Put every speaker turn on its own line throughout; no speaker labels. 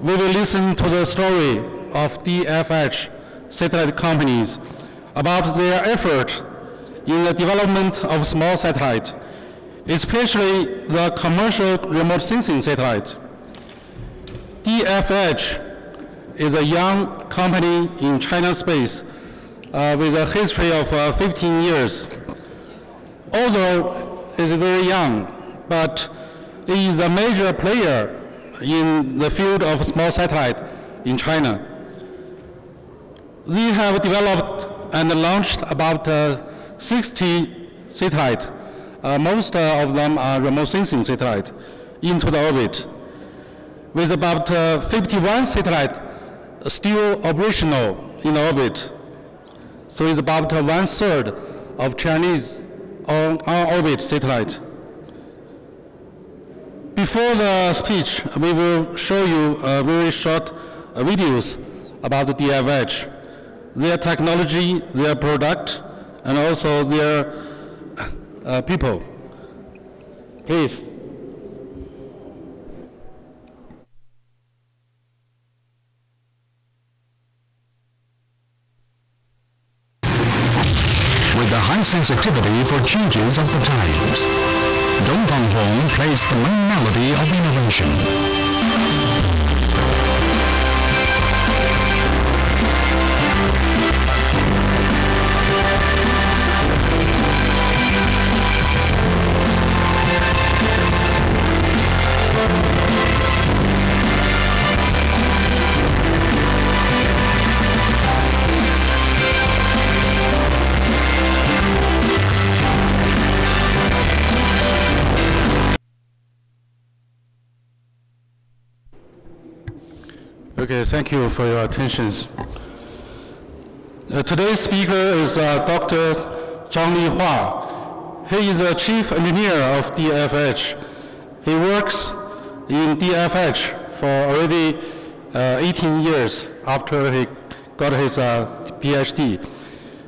we will listen to the story of DFH satellite companies about their effort in the development of small satellite, especially the commercial remote sensing satellite. DFH is a young company in China space with a history of 15 years. Although it is very young, but it is a major player in the field of small satellite in China. They have developed and launched about 60 satellites. Most of them are remote sensing satellite into the orbit, with about 51 satellites still operational in orbit. So it's about 1/3 of Chinese on-orbit satellite. Before the speech, we will show you very short videos about the DFH, their technology, their product, and also their people. Please.
With the high sensitivity for changes of the times, Dongfang Hong plays the main melody of innovation.
Okay, thank you for your attention. Today's speaker is Dr. Zhang Hua. He is the chief engineer of DFH. He works in DFH for already 18 years after he got his PhD.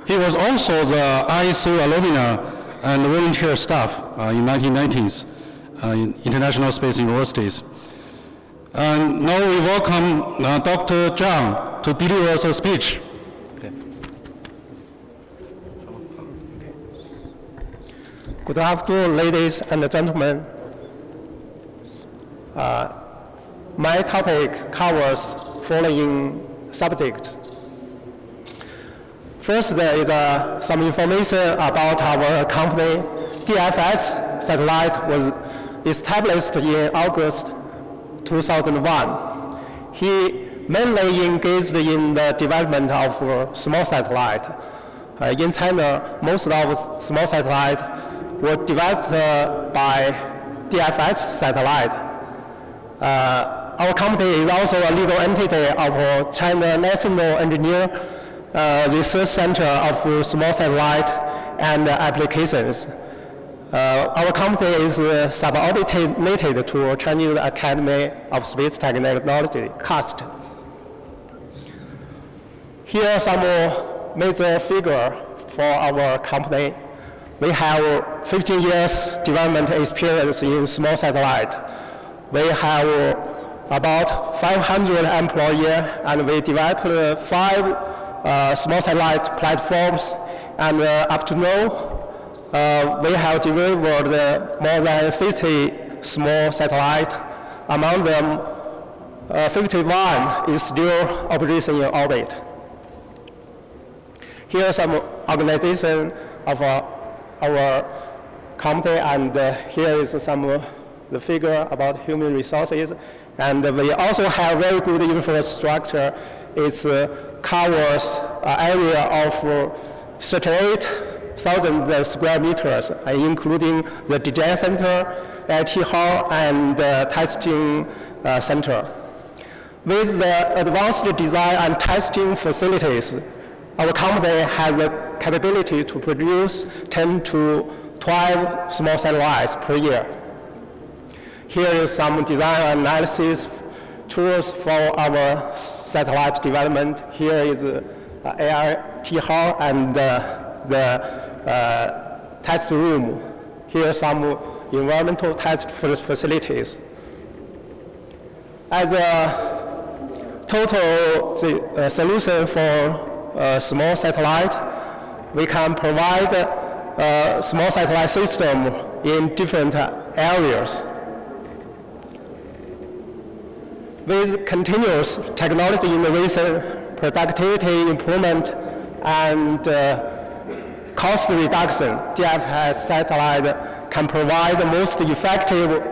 He was also the IAC alumni and volunteer staff in 1990s in international space universities. And now we welcome Dr. Zhang to deliver the speech. Okay.
Good afternoon, ladies and gentlemen. My topic covers following subjects. First, there is some information about our company. DFS satellite was established in August 2001. He mainly engaged in the development of small satellite. In China, most of small satellite were developed by DFS satellite. Our company is also a legal entity of China National Engineer Research Center of Small Satellite and Applications. Our company is subordinated to Chinese Academy of Space Technology, CAST. Here are some major figures for our company. We have 15 years development experience in small satellite. We have about 500 employees, and we developed 5 small satellite platforms, and up to now, we have delivered more than 60 small satellites. Among them, 51 is still operating in orbit. Here are some organization of our company, and here is some the figure about human resources. And we also have very good infrastructure. It covers an area of 38,000 square meters, including the design center, IT hall, and testing center. With the advanced design and testing facilities, our company has the capability to produce 10 to 12 small satellites per year. Here is some design analysis tools for our satellite development. Here is ART hall and the test room. Here are some environmental test facilities. As a total solution for small satellite, we can provide a small satellite system in different areas. With continuous technology innovation, productivity improvement, and cost reduction, DFS satellite can provide the most effective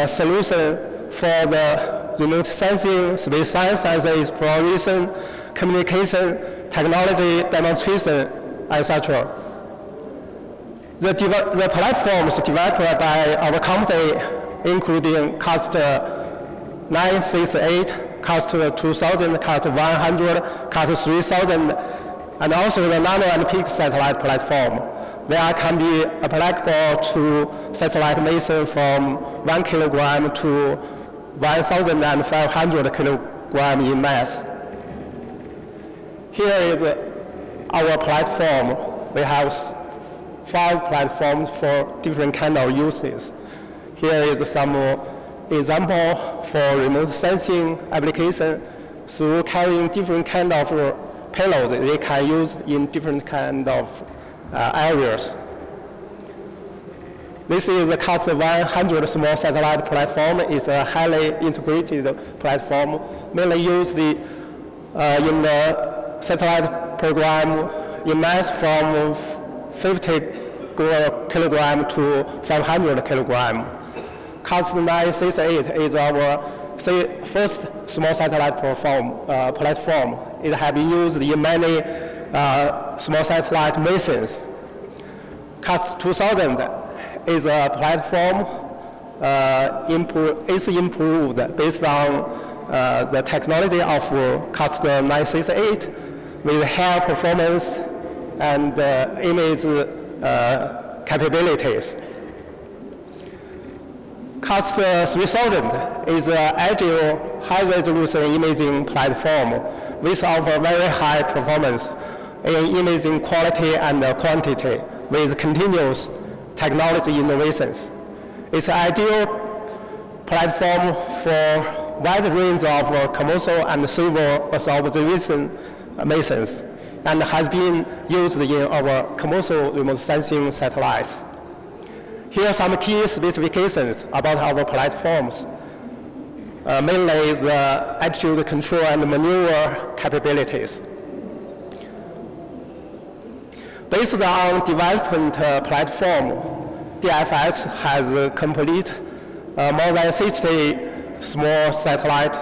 solution for the remote sensing, space science and exploration, communication, technology demonstration, etc. The platforms developed by our company, including CAST 968, CAST 2000, CAST 100, CAST 3000, and also the nano and peak satellite platform. They can be applicable to satellite mission from 1 kilogram to 1,500 kilogram in mass. Here is our platform. We have 5 platforms for different kind of uses. Here is some example for remote sensing application. Through carrying different kind of payloads, they can use in different kind of areas. This is the CAST 100 small satellite platform. It's a highly integrated platform, mainly used in the satellite program in mass from 50 kilogram to 500 kilogram. CAST 968 is our first small satellite platform. It has been used in many small satellite missions. CAST 2000 is a platform is improved based on the technology of CAST 968 with high performance and image capabilities. CAST 3000 is an ideal high-resolution imaging platform which offers very high performance in imaging quality and quantity with continuous technology innovations. It's an ideal platform for wide range of commercial and civil Earth observation missions and has been used in our commercial remote sensing satellites. Here are some key specifications about our platforms, mainly the attitude control and maneuver capabilities. Based on development platform, DFS has complete more than 60 small satellite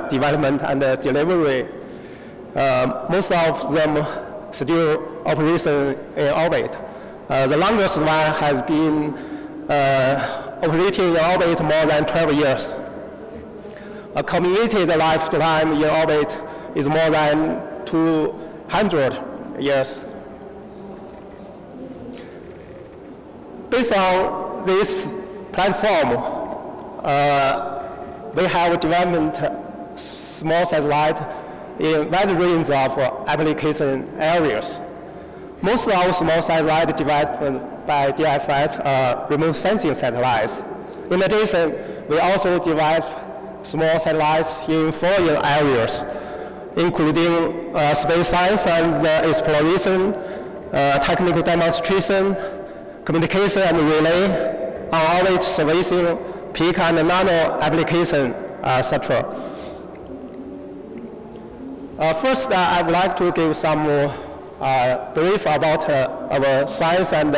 development and delivery. Most of them still operation in orbit. The longest one has been operating in orbit more than 12 years. A communicated lifetime in orbit is more than 200 years. Based on this platform, we have development small satellite in wide range of application areas. Most of our small satellites developed by DFS are remote sensing satellites. In addition, we also develop small satellites in foreign areas, including space science and exploration, technical demonstration, communication and relay, on-orbit servicing, peak and nano application, etc. First, I would like to give some brief about our science and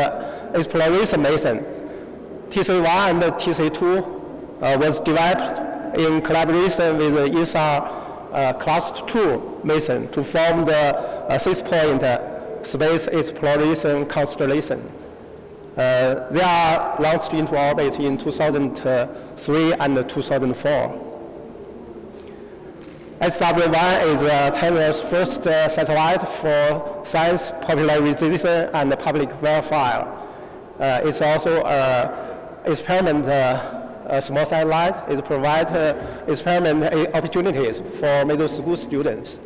exploration mission. TC1 and TC2 was developed in collaboration with the ESA Class 2 mission to form the 6-point space exploration constellation. They are launched into orbit in 2003 and 2004. SW1 is China's first satellite for science popularization and public welfare. It's also an experiment small satellite. It provides experiment opportunities for middle school students.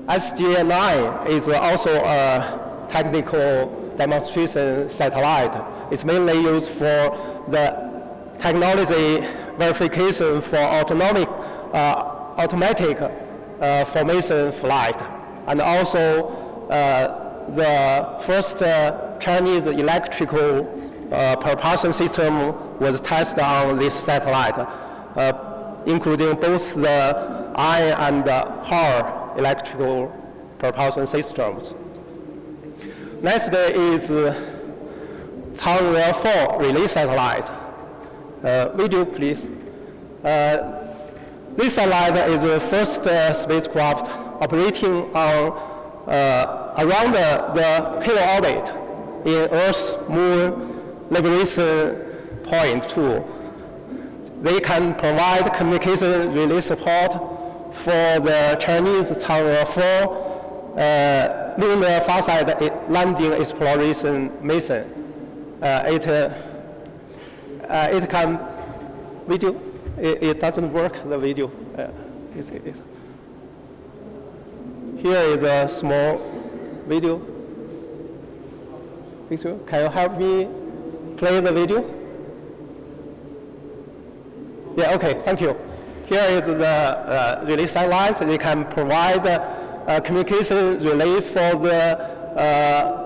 SDA-9 is also a technical demonstration satellite. It's mainly used for the technology verification for autonomic automatic formation flight, and also the first Chinese electrical propulsion system was tested on this satellite, including both the iron and power electrical propulsion systems. Next is Chang'e 4 relay satellite. Video, please. This satellite is the first spacecraft operating on around the pale orbit in Earth's Moon Liberation Point 2. They can provide communication relay support for the Chinese Chang'e 4 lunar far-side landing exploration mission. It can video. It doesn't work, the video. Here is a small video. Can you help me play the video? Yeah, okay, thank you. Here is the relay satellite. They can provide communication relay for the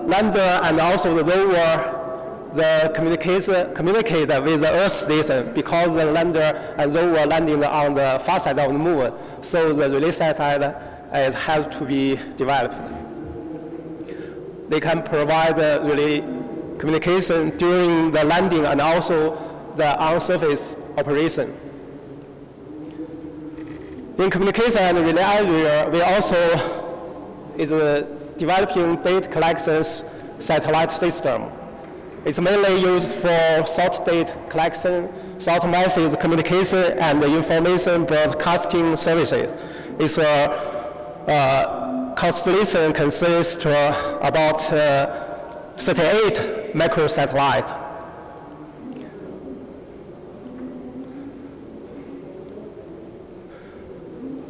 lander and also the rover. The communicate with the Earth station because the lander and rover landing on the far side of the moon. So the relay satellite has to be developed. They can provide relay communication during the landing and also the on-surface operation. In communication and relay area, we also is developing data collection satellite system. It's mainly used for short data collection, short message communication, and information broadcasting services. Its constellation consists about 38 microsatellites.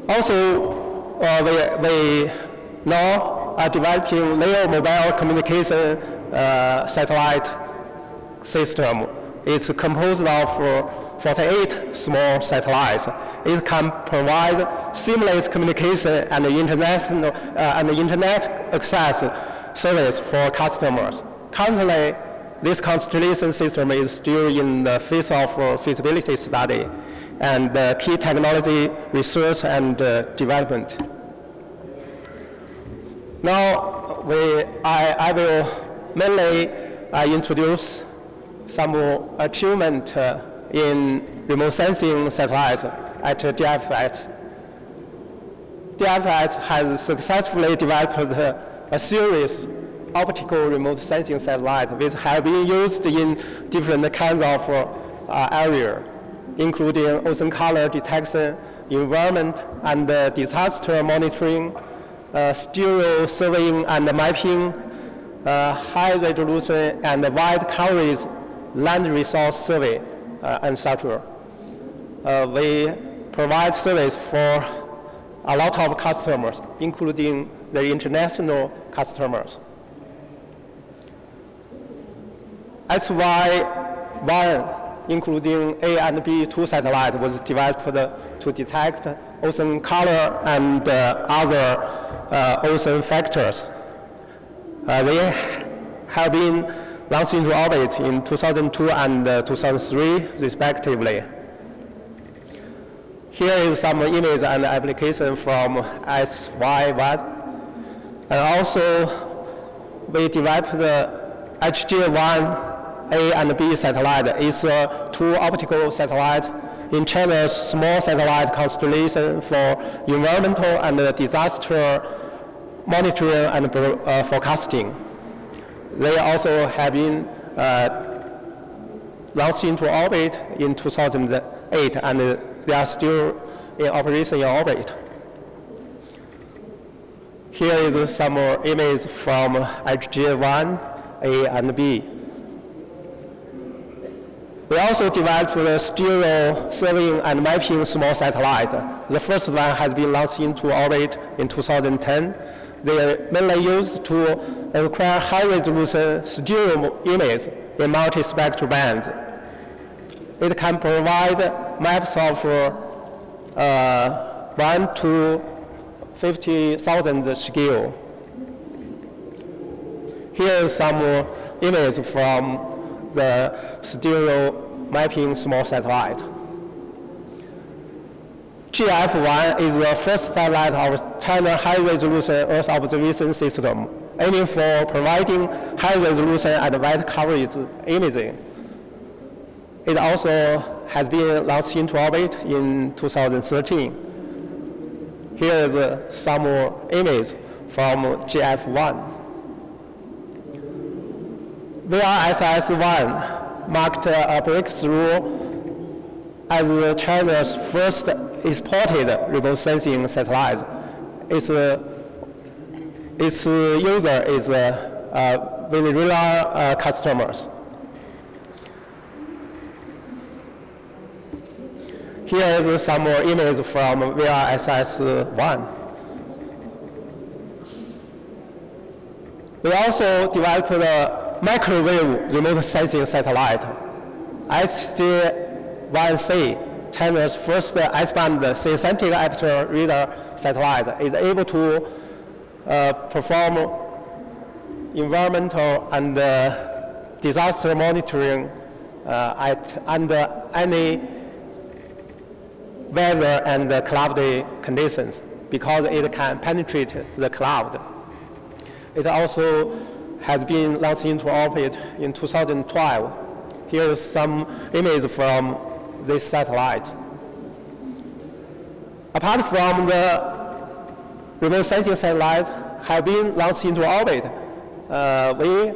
Also, we now are developing LEO mobile communication satellite system. It's composed of 48 small satellites. It can provide seamless communication and internet access service for customers. Currently, this constellation system is still in the phase of feasibility study and key technology research and development. Now, I will mainly introduce some achievement in remote sensing satellites at DFS. DFS has successfully developed a series of optical remote sensing satellites which have been used in different kinds of areas, including ocean color detection, environment and disaster monitoring, stereo surveying and mapping, high resolution and wide coverage land resource survey, etc. We provide service for a lot of customers, including the international customers. SY-1, including A and B2 satellite, was developed to detect ocean color and other ocean factors. They have been launched into orbit in 2002 and 2003, respectively. Here is some image and application from SY-1. And also, we developed the HJ-1 A and B satellite. It's two optical satellites in China's small satellite constellation for environmental and disaster monitoring and forecasting. They also have been launched into orbit in 2008, and they are still in operation in orbit. Here is some more images from HJ-1, A and B. We also developed the stereo surveying and mapping small satellite. The first one has been launched into orbit in 2010. They are mainly used to acquire high-resolution stereo image in multi-spectral bands. It can provide maps of 1 to 50,000 scale. Here is some images from the stereo mapping small satellite. GNF is the first satellite of China high-resolution Earth observation system, aiming for providing high-resolution and wide coverage imaging. It also has been launched into orbit in 2013. Here is some images from GNF-1. VRSS-1 marked a breakthrough as China's first exported remote sensing satellite. Its user is Venezuela customers. Here is some more images from VRSS-1. We also developed a microwave remote sensing satellite. SC1C, China's first S-band synthetic aperture radar satellite, is able to perform environmental and disaster monitoring under any weather and cloudy conditions because it can penetrate the cloud. It also has been launched into orbit in 2012. Here is some images from this satellite. Apart from the remote sensing satellites have been launched into orbit, we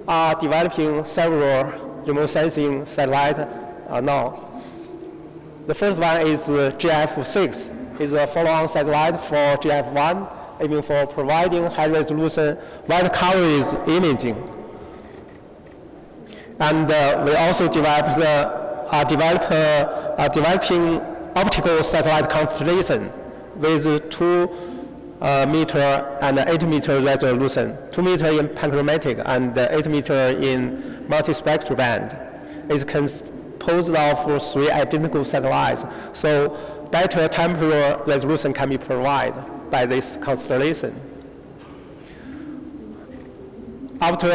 are developing several remote sensing satellites now. The first one is GNF-6. It's a follow-on satellite for GNF-1, aiming for providing high-resolution wide coverage imaging. And we also developing optical satellite constellation with 2-meter and 8-meter resolution, 2 meter in panchromatic and 8 meter in multispectral band. It's composed of 3 identical satellites, so better temporal resolution can be provided by this constellation. After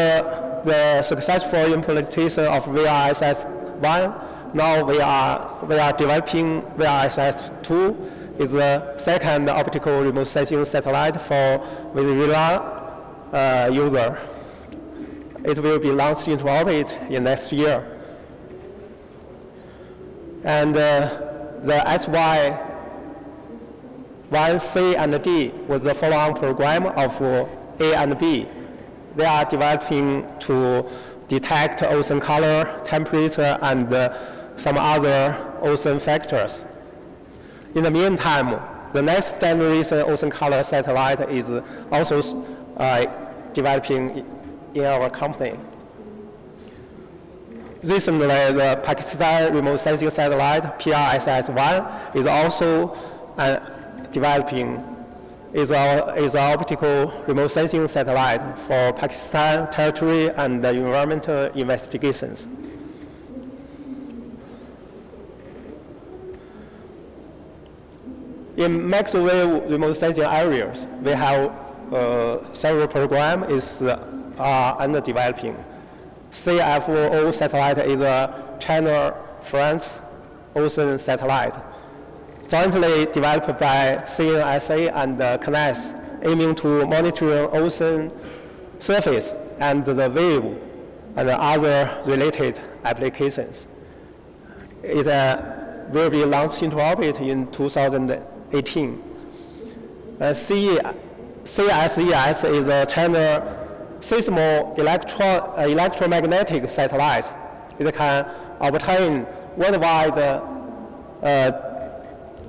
the successful implementation of VRSS-1, now we are developing VRSS-2. It's the second optical remote sensing satellite for Venezuela user. It will be launched into orbit in next year. And the SY1C and D was the follow-on program of A and B. They are developing to detect ozone color, temperature, and some other ozone factors. In the meantime, the next generation ozone color satellite is also developing in our company. Recently, the Pakistan remote sensing satellite, PRSS-1, is also developing is an optical remote sensing satellite for Pakistan territory and environmental investigations. In microwave remote sensing areas, we have several programs under developing. CFO satellite is a China-France ocean satellite, jointly developed by CNSA and CNES, aiming to monitor ocean surface and the wave and other related applications. It will be launched into orbit in 2018. CSES is a China seismo electromagnetic satellite. It can obtain worldwide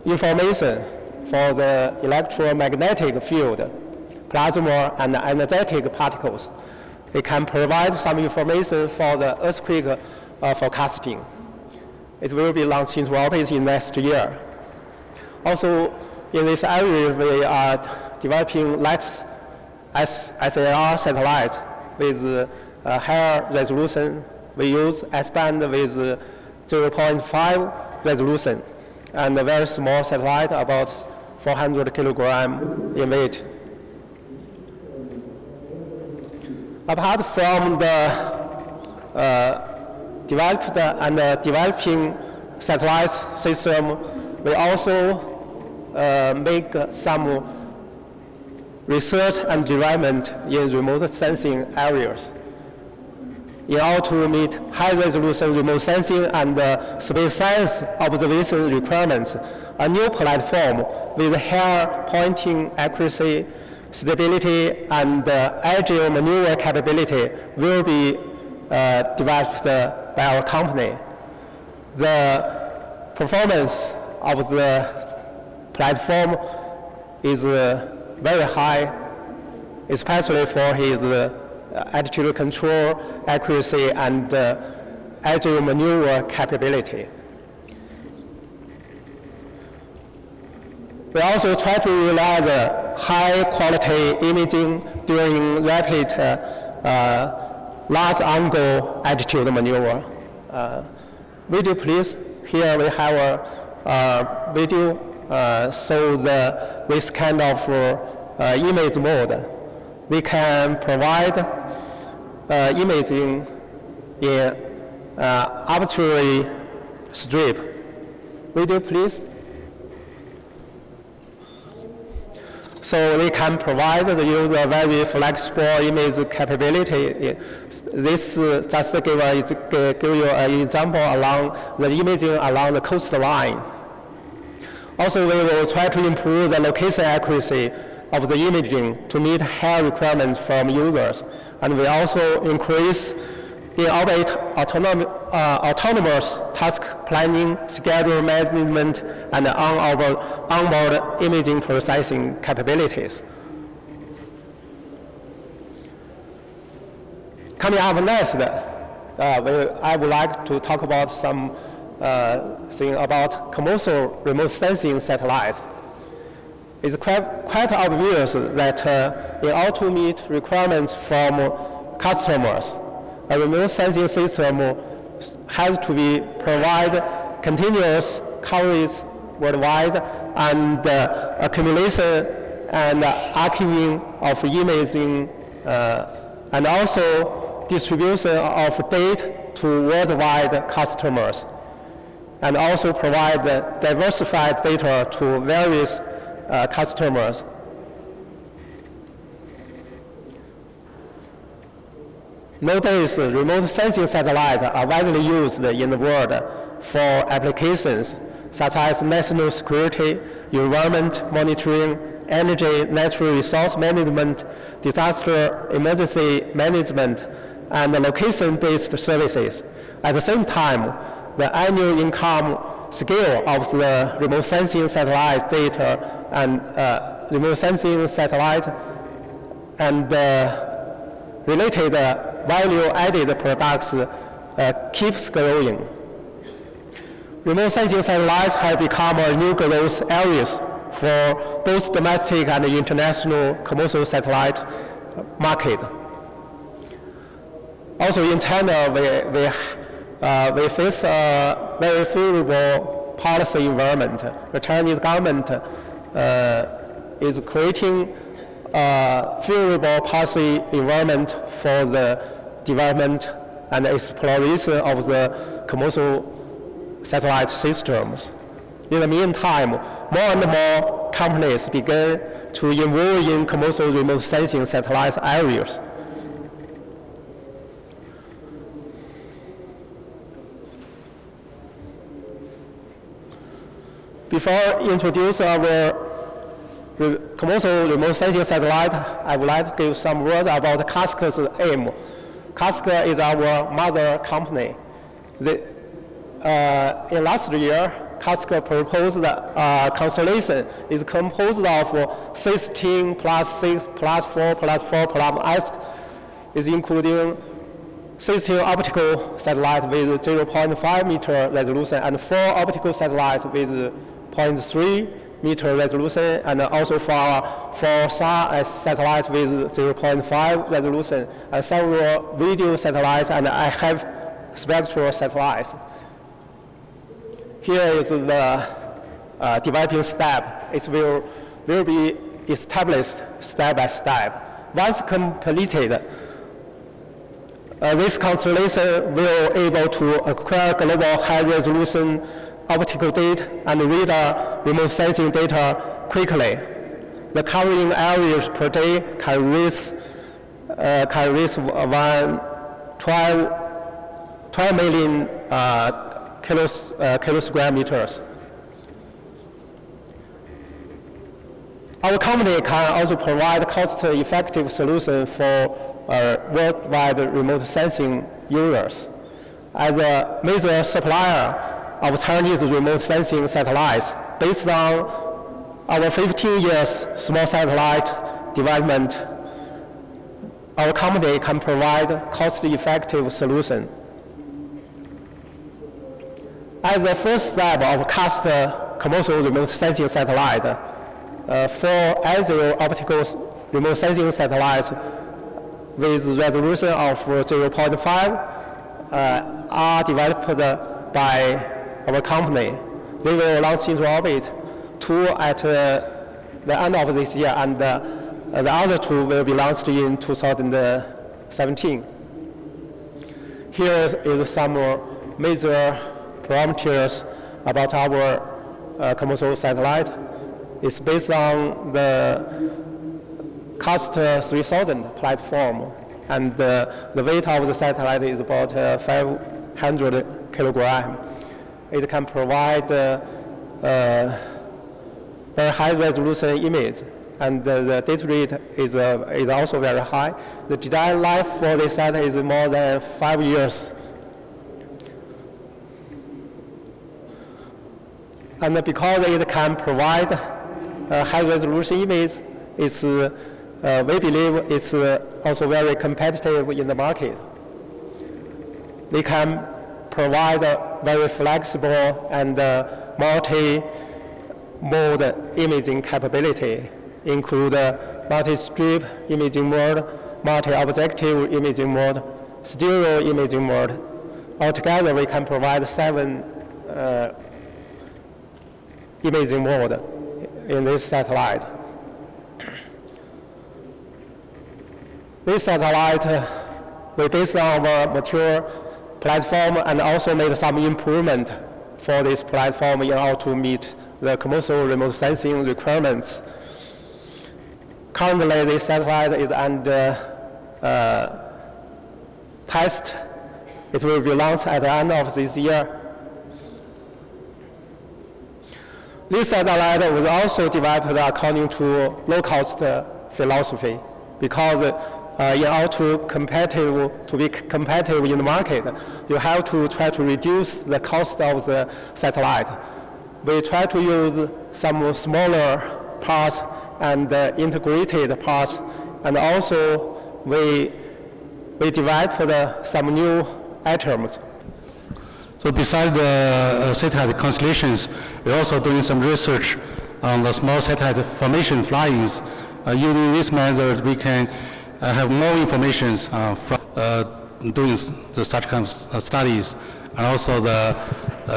information for the electromagnetic field, plasma, and energetic particles. It can provide some information for the earthquake forecasting. It will be launched into orbit in next year. Also, in this area, we are developing light SAR satellite with higher resolution. We use S-band with 0.5 resolution and a very small satellite, about 400 kilogram in weight. Apart from the developed and developing satellite system, we also make some research and development in remote sensing areas. In order to meet high-resolution remote sensing and space science observation requirements, a new platform with higher pointing accuracy, stability, and agile maneuver capability will be developed by our company. The performance of the platform is very high, especially for his attitude control, accuracy, and agile maneuver capability. We also try to realize high-quality imaging during rapid large angle attitude maneuver. Video, please. Here we have a video show this kind of image mode. We can provide imaging in arbitrary strip. Video, please. So we can provide the user very flexible image capability. This just give you an example along the imaging along the coastline. Also, we will try to improve the location accuracy of the imaging to meet high requirements from users. And we also increase in-orbit autonomous task planning, schedule management, and onboard imaging processing capabilities. Coming up next, I would like to talk about some thing about commercial remote sensing satellites. It's quite obvious that in order to meet requirements from customers, a remote sensing system has to be provide continuous coverage worldwide and accumulation and archiving of imaging and also distribution of data to worldwide customers, and also provide diversified data to various customers. Nowadays, remote sensing satellites are widely used in the world for applications such as national security, environment monitoring, energy, natural resource management, disaster emergency management, and location-based services. At the same time, the annual income scale of the remote sensing satellite data and remote sensing satellite and related value-added products keeps growing. Remote sensing satellites have become a new growth areas for both domestic and international commercial satellite market. Also in China, we face a very favorable policy environment. The Chinese government is creating a favorable policy environment for the development and exploration of the commercial satellite systems. In the meantime, more and more companies begin to involve in commercial remote sensing satellite areas. Before introducing our commercial remote sensing satellite, I would like to give some words about Casca's aim. Casca is our mother company. In last year, Casca proposed Constellation is composed of 16 plus 6 plus 4 plus 4 plus S, is including 16 optical satellites with 0.5 meter resolution and 4 optical satellites with 0.3 meter resolution, and also for satellites with 0.5 resolution, and several video satellites and IAC spectral satellites. Here is the developing step. It will be established step by step. Once completed, this constellation will able to acquire global high-resolution optical data and radar remote sensing data quickly. The covering areas per day can reach 12 million square meters. Our company can also provide cost-effective solution for worldwide remote sensing users. As a major supplier of Chinese remote sensing satellites, based on our 15 years small satellite development, our company can provide cost-effective solution. As the first step of cast commercial remote sensing satellite, 4 axial optical remote sensing satellites with resolution of 0.5 are developed by our company. They will launch into orbit, 2 at the end of this year, and the other 2 will be launched in 2017. Here is some major parameters about our commercial satellite. It's based on the CAST 3000 platform, and the weight of the satellite is about 500 kilograms. It can provide very high resolution image, and the data rate is also very high. The design life for this satellite is more than 5 years. And because it can provide high resolution image, it's, we believe it's also very competitive in the market. They can provide very flexible and multi-mode imaging capability, include multi-strip imaging mode, multi-objective imaging mode, stereo imaging mode. Altogether, we can provide 7 imaging mode in this satellite. This satellite, we based on our mature platform and also made some improvement for this platform in order to meet the commercial remote sensing requirements. Currently, this satellite is under test. It will be launched at the end of this year. This satellite was also developed according to low-cost philosophy, because in order to be competitive in the market, you have to try to reduce the cost of the satellite. We try to use some smaller parts and integrated parts, and also we developed some new items.
So besides the satellite constellations, we're also doing some research on the small satellite formation flyings. Using this method, we can have more information from doing such kinds of studies, and also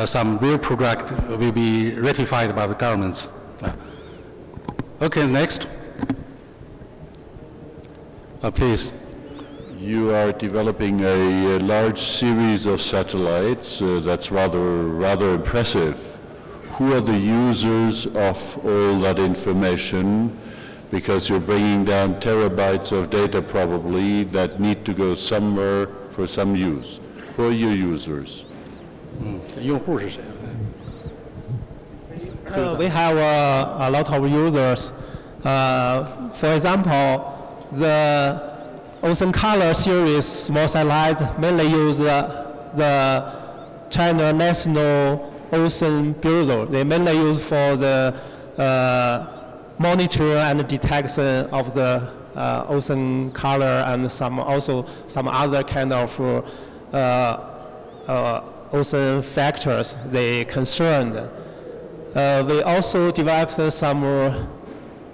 some real project will be ratified by the governments. Okay, next. Please.
You are developing a large series of satellites. That's rather impressive. Who are the users of all that information? Because you're bringing down terabytes of data probably that need to go somewhere for some use. Who are your users?
We have a lot of users. For example, the Ocean Color series small satellites mainly use the China National Ocean Bureau. They mainly use for the monitor and detection of the ocean color and some other kind of ocean factors they concerned. We also developed some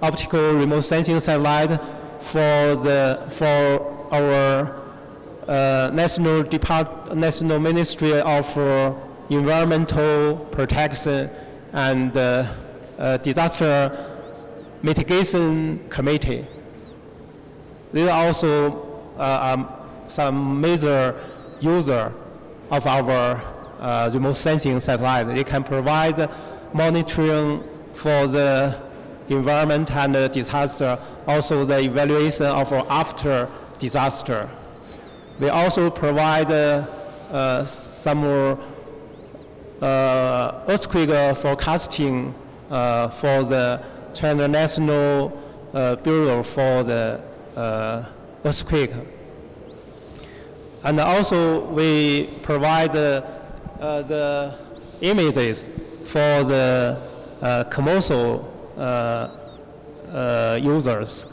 optical remote sensing satellite for our National Ministry of Environmental Protection and Disaster Mitigation Committee. There are also some major users of our remote sensing satellite. They can provide monitoring for the environment and disaster, also the evaluation of after disaster. We also provide some earthquake forecasting for the China National Bureau for the earthquake. And also we provide the images for the commercial users,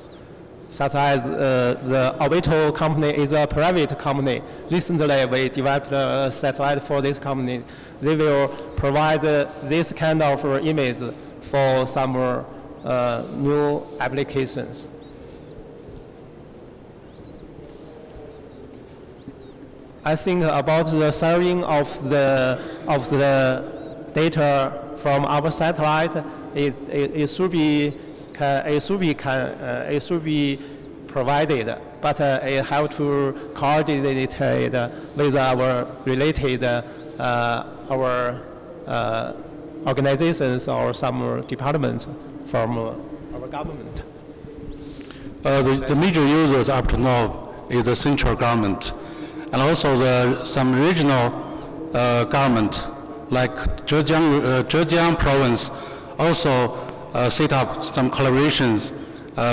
such as the Orbital company is a private company. Recently, we developed a satellite for this company. They will provide this kind of image for some new applications. I think about the sharing of the data from our satellite, it should be provided, but it have to coordinate it with our related our organizations or some departments from our government.
The major users up to now is the central government, and also some regional government, like Zhejiang province, also set up some collaborations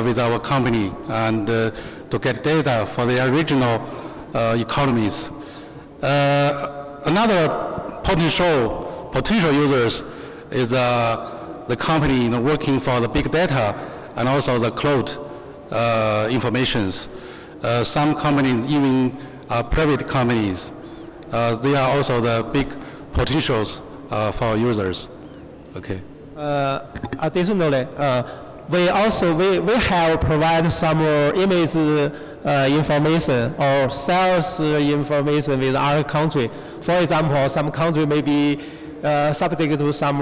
with our company and to get data for their regional economies. Another potential users is the company working for the big data and also the cloud informations. Some companies, even private companies, they are also the big potentials for users. Okay.
Additionally, we have provided some image information or sales information with other country. For example, some country may be subject to some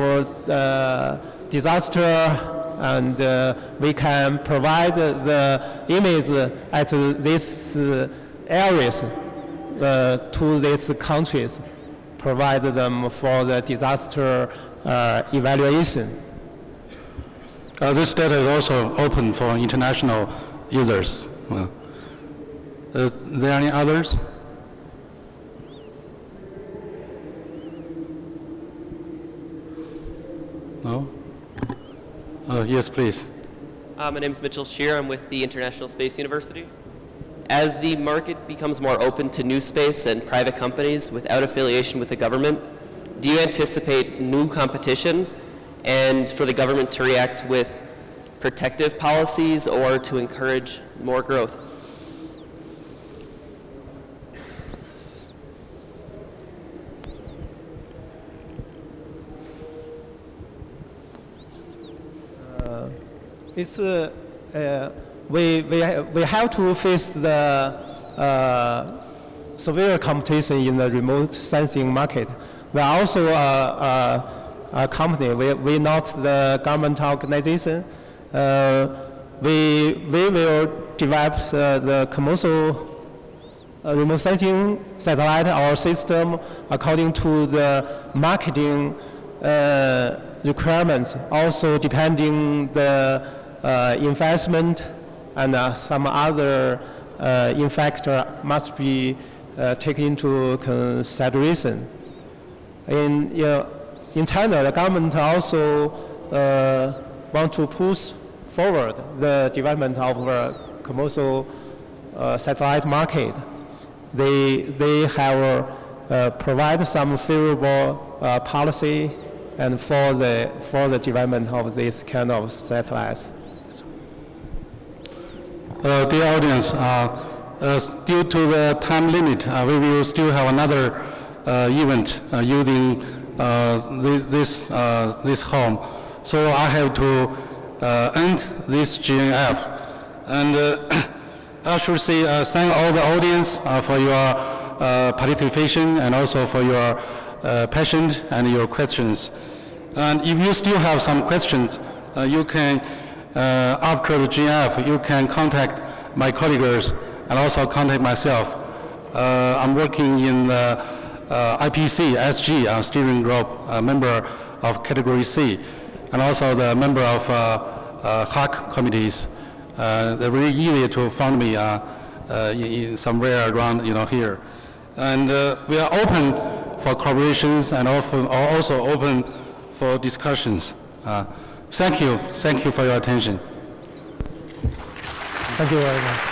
disaster, and we can provide the image at these areas to these countries, provide them for the disaster evaluation.
This data is also open for international users. Are there any others? No? Yes, please.
My name is Mitchell Shear. I'm with the International Space University. As the market becomes more open to new space and private companies without affiliation with the government, do you anticipate new competition and for the government to react with protective policies or to encourage more growth?
We have to face the severe competition in the remote sensing market. We are also a company. We're not the government organization. We will develop the commercial remote sensing satellite or system according to the marketing requirements, also depending the investment and some other factor must be taken into consideration. In China, the government also want to push forward the development of the commercial satellite market. They have provide some favorable policy and for the development of this kind of satellites.
Dear audience, due to the time limit, we will still have another event using this home. So I have to end this GNF. And I should say thank all the audience for your participation and also for your passion and your questions. And if you still have some questions, you can, after the GNF, you can contact my colleagues and also contact myself. I'm working in the IPC, SG, steering group, a member of Category C, and also the member of HAC committees. They're really easy to find me in somewhere around, here. And we are open for collaborations and also open for discussions. Thank you for your attention.
Thank you very much.